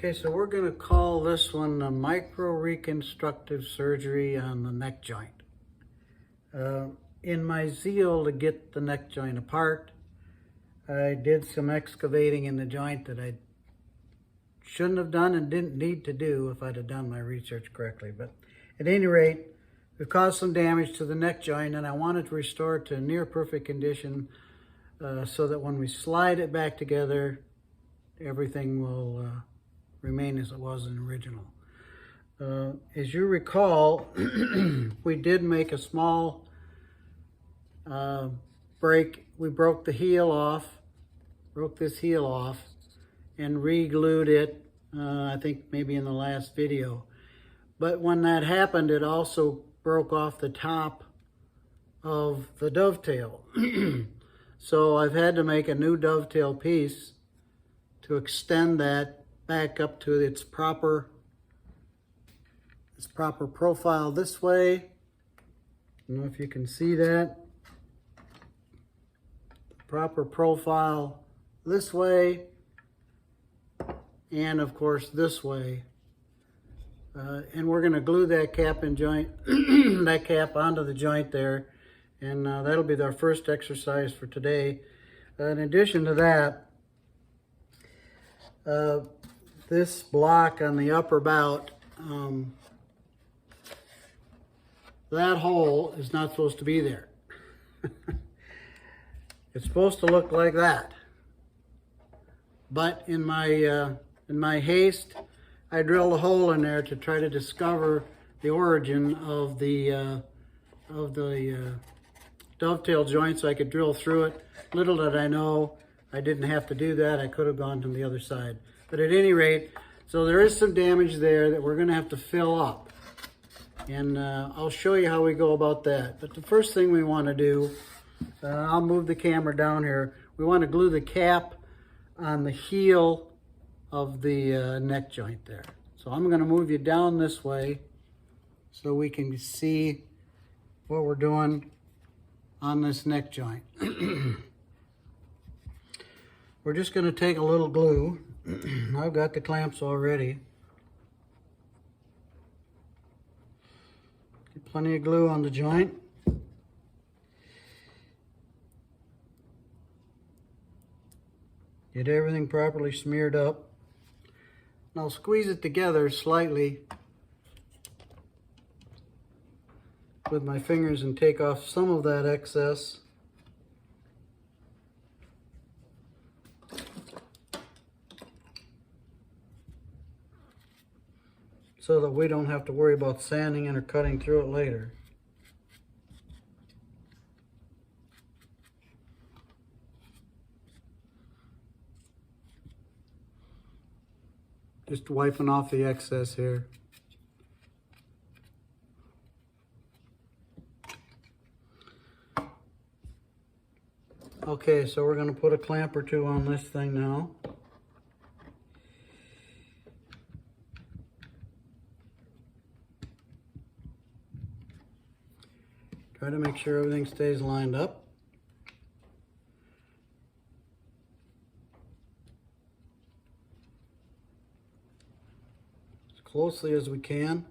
Okay, so we're going to call this one the micro-reconstructive surgery on the neck joint. In my zeal to get the neck joint apart, I did some excavating in the joint that I shouldn't have done and didn't need to do if I'd have done my research correctly. But at any rate, we've caused some damage to the neck joint, and I wanted to restore it to a near perfect condition so that when we slide it back together, everything will remain as it was in the original. As you recall, we did make a small break. We broke the heel off, broke this heel off, and re-glued it, I think maybe in the last video. But when that happened, it also broke off the top of the dovetail. So I've had to make a new dovetail piece to extend that back up to its proper profile this way. I don't know if you can see that. Proper profile this way, and of course this way. And we're going to glue that cap and joint, that cap onto the joint there, and that'll be our first exercise for today. In addition to that, this block on the upper bout, that hole is not supposed to be there. It's supposed to look like that. But in my haste, I drilled a hole in there to try to discover the origin of the dovetail joint so I could drill through it. Little did I know I didn't have to do that. I could have gone to the other side. But at any rate, so there is some damage there that we're going to have to fill up. And I'll show you how we go about that. But the first thing we want to do, I'll move the camera down here. We want to glue the cap on the heel of the neck joint there. So I'm going to move you down this way so we can see what we're doing on this neck joint. We're just going to take a little glue. I've got the clamps already. Get plenty of glue on the joint. Get everything properly smeared up. Now squeeze it together slightly with my fingers and take off some of that excess. So that we don't have to worry about sanding it or cutting through it later. Just wiping off the excess here. Okay, so we're going to put a clamp or two on this thing now. Try to make sure everything stays lined up. As closely as we can.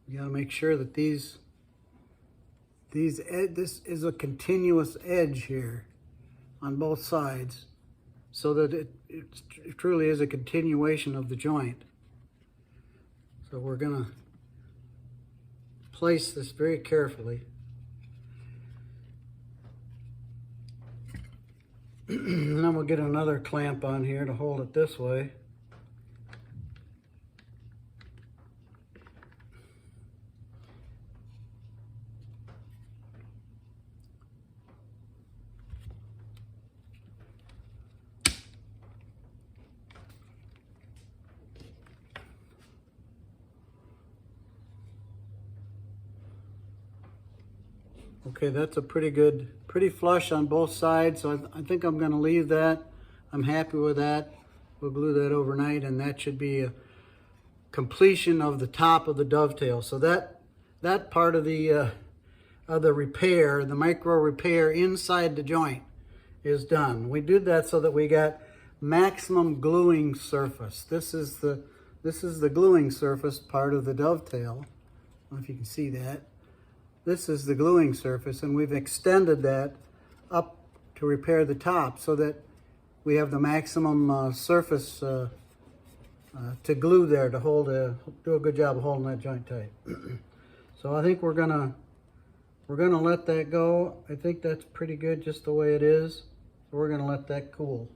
You got to make sure that this is a continuous edge here on both sides, so that it truly is a continuation of the joint. So we're going to place this very carefully. And then we'll get another clamp on here to hold it this way. Okay, that's a pretty flush on both sides, so I think I'm going to leave that. I'm happy with that. We'll glue that overnight, and that should be a completion of the top of the dovetail. So that part of the repair, the micro repair inside the joint, is done. We did that so that we got maximum gluing surface. This is the gluing surface part of the dovetail. I don't know if you can see that. This is the gluing surface, and we've extended that up to repair the top so that we have the maximum surface to glue there to do a good job of holding that joint tight. So I think we're gonna let that go. I think that's pretty good just the way it is. So we're gonna let that cool.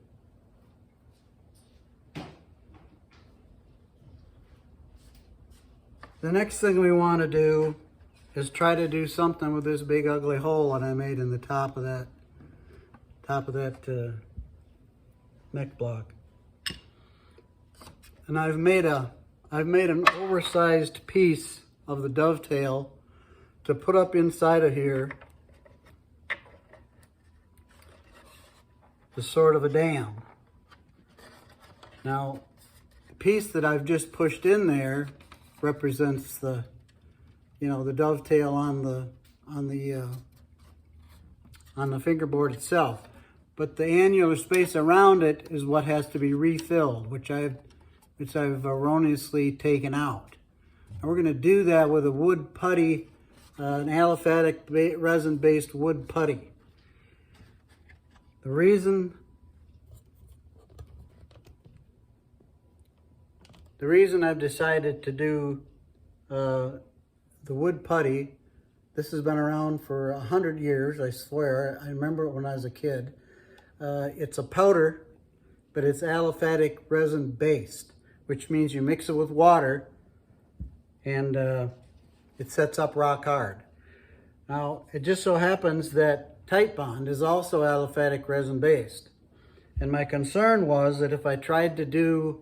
The next thing we want to do is try to do something with this big ugly hole that I made in the top of that neck block. And I've made an oversized piece of the dovetail to put up inside of here as sort of a dam. Now, the piece that I've just pushed in there represents the dovetail on the fingerboard itself. But the annular space around it is what has to be refilled, which I've erroneously taken out. And we're going to do that with a wood putty, an aliphatic resin-based wood putty. The reason I've decided to do the wood putty, this has been around for 100 years, I swear. I remember it when I was a kid. It's a powder, but it's aliphatic resin based, which means you mix it with water and it sets up rock hard. Now, it just so happens that Titebond is also aliphatic resin based. And my concern was that if I tried to do,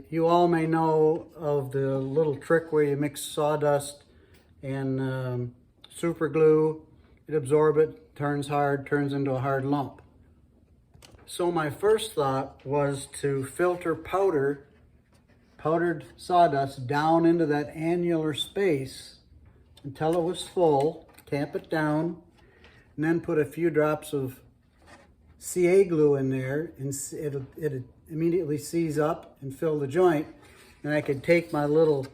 you all may know of the little trick where you mix sawdust and super glue, it absorbs it, turns hard, turns into a hard lump. So my first thought was to filter powdered sawdust down into that annular space until it was full, tamp it down, and then put a few drops of CA glue in there, and it immediately seize up and fill the joint, and I could take my little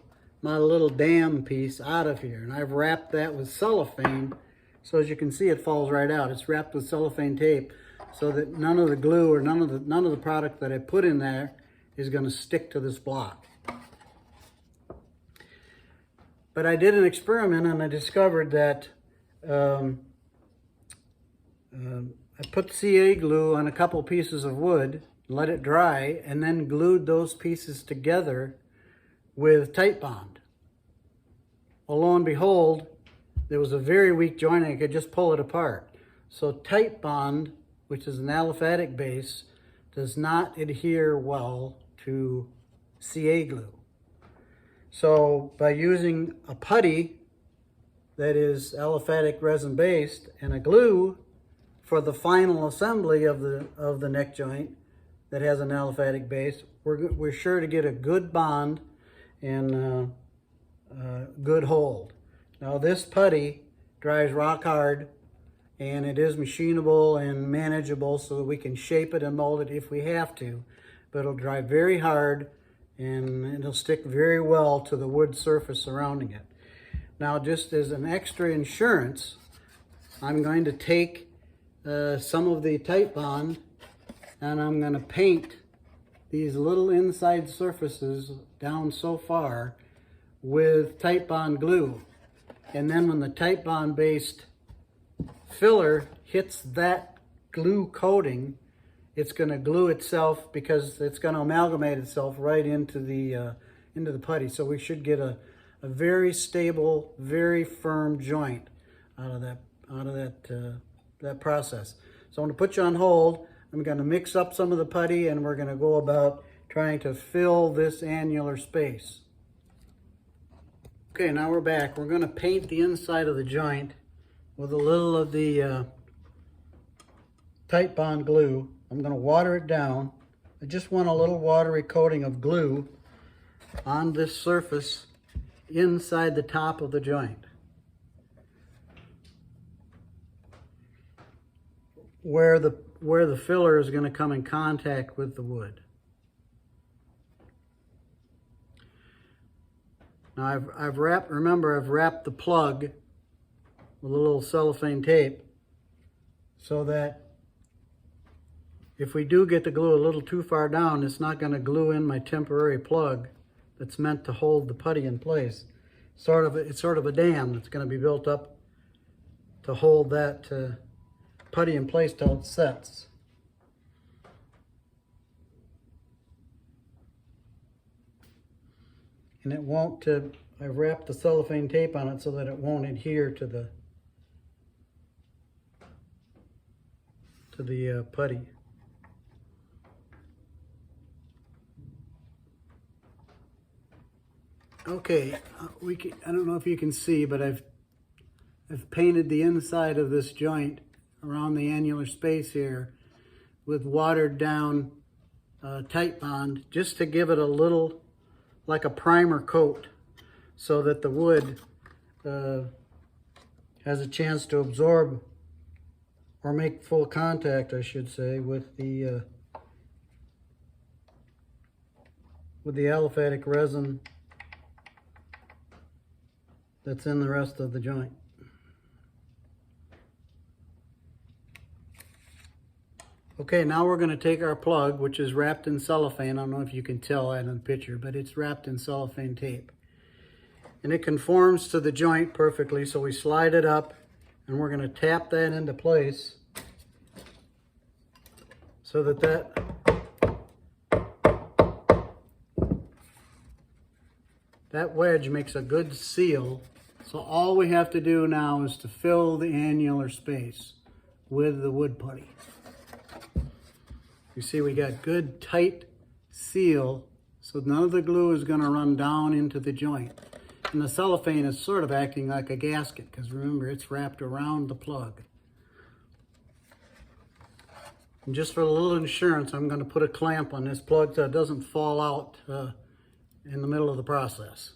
dam piece out of here. And I've wrapped that with cellophane, so as you can see, it falls right out. It's wrapped with cellophane tape so that none of the glue or none of the product that I put in there is going to stick to this block. But I did an experiment and I discovered that I put CA glue on a couple pieces of wood, let it dry, and then glued those pieces together with Titebond. Well, lo and behold, there was a very weak joint and I could just pull it apart. So Titebond, which is an aliphatic base, does not adhere well to CA glue. So by using a putty that is aliphatic resin based and a glue for the final assembly of the neck joint that has an aliphatic base, we're sure to get a good bond and good hold. Now this putty dries rock hard, and it is machinable and manageable so that we can shape it and mold it if we have to, but it'll dry very hard and it'll stick very well to the wood surface surrounding it. Now, just as an extra insurance, I'm going to take some of the Titebond and I'm going to paint these little inside surfaces down so far with Titebond glue. And then when the Titebond based filler hits that glue coating, it's going to glue itself because it's going to amalgamate itself right into the putty. So we should get a very stable, very firm joint out of that process. So I'm going to put you on hold. I'm going to mix up some of the putty and we're going to go about trying to fill this annular space. Okay, now we're back. We're going to paint the inside of the joint with a little of the Titebond glue. I'm going to water it down. I just want a little watery coating of glue on this surface inside the top of the joint. where the filler is going to come in contact with the wood. Now I've wrapped the plug with a little cellophane tape so that if we do get the glue a little too far down, it's not going to glue in my temporary plug that's meant to hold the putty in place. It's sort of a dam that's going to be built up to hold that putty in place till it sets. And it won't, I've wrapped the cellophane tape on it so that it won't adhere to the putty. Okay, I don't know if you can see, but I've painted the inside of this joint around the annular space here with watered down Tite Bond, just to give it a little, like a primer coat, so that the wood has a chance to absorb or make full contact, I should say, with the aliphatic resin that's in the rest of the joint. Okay, now we're going to take our plug, which is wrapped in cellophane. I don't know if you can tell that in the picture, but it's wrapped in cellophane tape. And it conforms to the joint perfectly, so we slide it up, and we're going to tap that into place so that wedge makes a good seal. So all we have to do now is to fill the annular space with the wood putty. You see we got good tight seal, so none of the glue is going to run down into the joint. And the cellophane is sort of acting like a gasket, because remember, it's wrapped around the plug. And just for a little insurance, I'm going to put a clamp on this plug so it doesn't fall out in the middle of the process.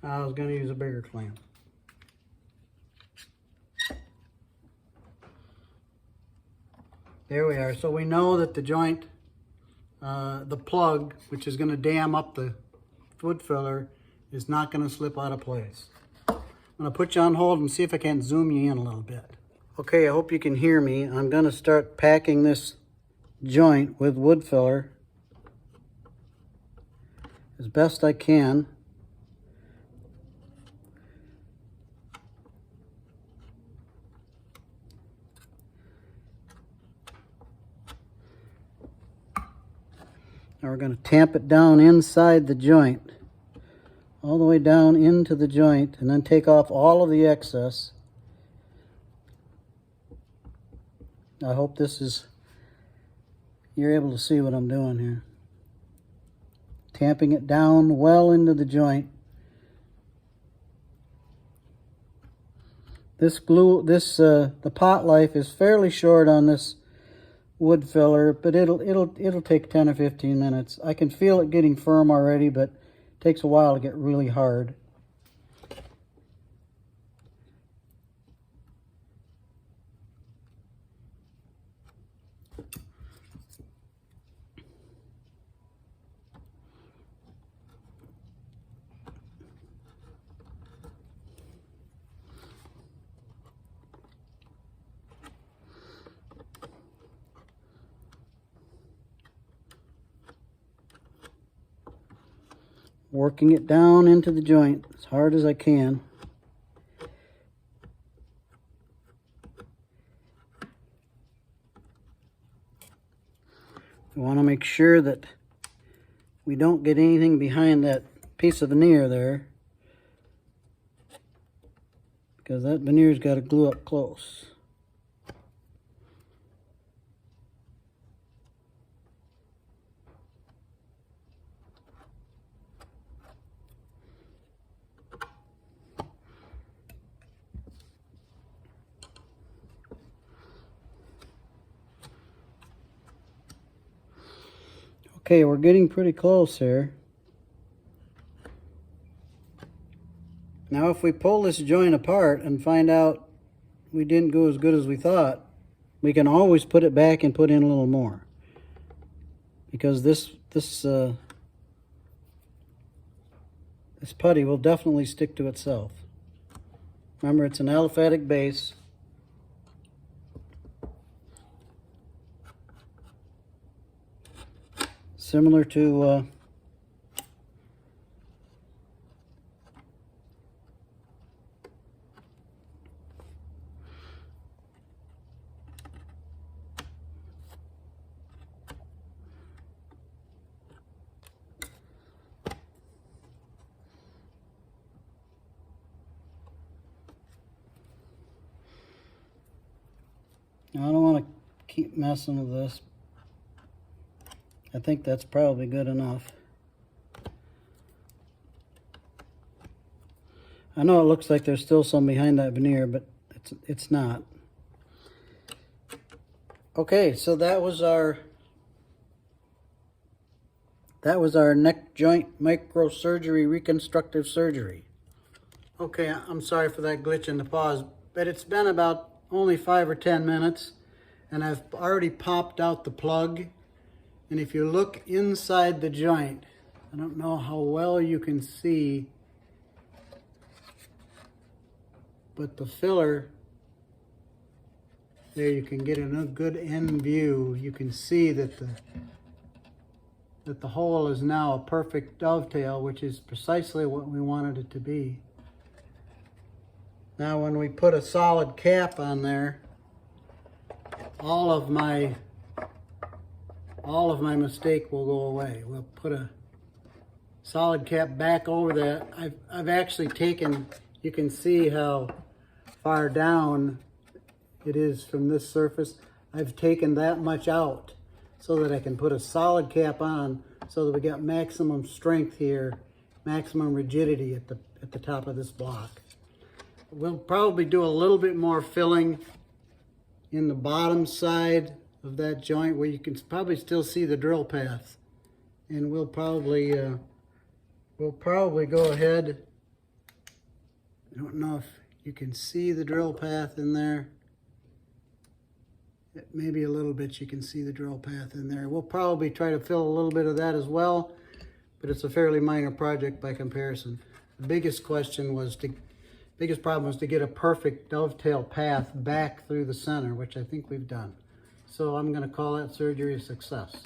I was going to use a bigger clamp. There we are. So we know that the joint, the plug, which is going to dam up the wood filler, is not going to slip out of place. I'm going to put you on hold and see if I can zoom you in a little bit. Okay, I hope you can hear me. I'm going to start packing this joint with wood filler as best I can. Now we're going to tamp it down inside the joint, all the way down into the joint, and then take off all of the excess. I hope you're able to see what I'm doing here. Tamping it down well into the joint. The pot life is fairly short on this wood filler, but it'll take 10 or 15 minutes. I can feel it getting firm already, but it takes a while to get really hard. Working it down into the joint as hard as I can. We want to make sure that we don't get anything behind that piece of veneer there, because that veneer's got to glue up close. Okay, we're getting pretty close here. Now if we pull this joint apart and find out we didn't go as good as we thought, we can always put it back and put in a little more. Because this putty will definitely stick to itself. Remember, it's an aliphatic base. Similar to I don't want to keep messing with this. I think that's probably good enough. I know it looks like there's still some behind that veneer, but it's not. Okay, so that was our neck joint microsurgery, reconstructive surgery. Okay, I'm sorry for that glitch in the pause, but it's been about only 5 or 10 minutes, and I've already popped out the plug. And if you look inside the joint, I don't know how well you can see, but the filler, there you can get a good end view. You can see that the hole is now a perfect dovetail, which is precisely what we wanted it to be. Now when we put a solid cap on there, all of my mistake will go away. We'll put a solid cap back over that. I've actually taken, you can see how far down it is from this surface. I've taken that much out so that I can put a solid cap on so that we got maximum strength here, maximum rigidity at the top of this block. We'll probably do a little bit more filling in the bottom side of that joint where you can probably still see the drill path. And we'll probably go ahead. I don't know if you can see the drill path in there. Maybe a little bit you can see the drill path in there. We'll probably try to fill a little bit of that as well, but it's a fairly minor project by comparison. The biggest problem was to get a perfect dovetail path back through the center, which I think we've done. So I'm going to call that surgery a success.